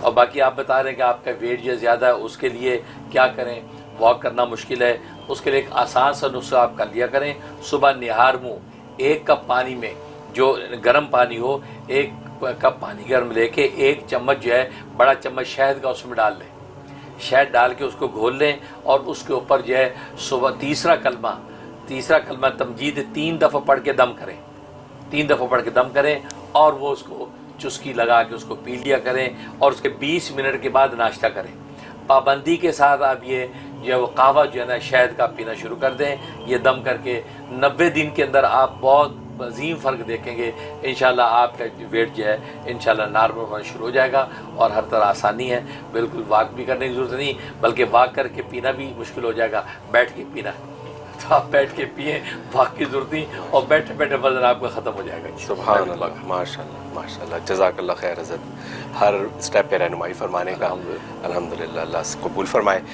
और बाकी आप बता रहे हैं कि आपका वेट जो ज़्यादा है उसके लिए क्या करें, वॉक करना मुश्किल है, उसके लिए एक आसान सा नुस्खा आप कर लिया करें। सुबह निहार मुँह 1 कप पानी में, जो गर्म पानी हो, 1 कप पानी गर्म लेके 1 चम्मच जो है बड़ा चम्मच शहद का उसमें डाल लें। शहद डाल के उसको घोल लें और उसके ऊपर जो है सुबह तीसरा कलमा तमजीद 3 दफ़ा पढ़ के दम करें, 3 दफ़ा पढ़ के दम करें और वो उसको चुस्की लगा के उसको पी लिया करें। और उसके 20 मिनट के बाद नाश्ता करें। पाबंदी के साथ आप ये जो है वो कहवा जो है ना शहद का पीना शुरू कर दें। ये दम करके 90 दिन के अंदर आप बहुत अजीम फ़र्क देखेंगे। इंशाल्लाह आपका वेट जो है इंशाल्लाह नॉर्मल होना शुरू हो जाएगा और हर तरह आसानी है। बिल्कुल वॉक भी करने की ज़रूरत नहीं, बल्कि वॉक करके पीना भी मुश्किल हो जाएगा, बैठ के पीना। तो आप बैठ के पिए, वॉक की ज़रूरत नहीं, और बैठे बैठे वज़न आपका ख़त्म हो जाएगा। सुभान अल्लाह, माशाअल्लाह माशाअल्लाह, जज़ाकल्लाह खैर हज़रत, हर स्टेप पे रहनुमाई फरमाने का। अल्हम्दुलिल्लाह, अल्लाह कबूल फरमाए।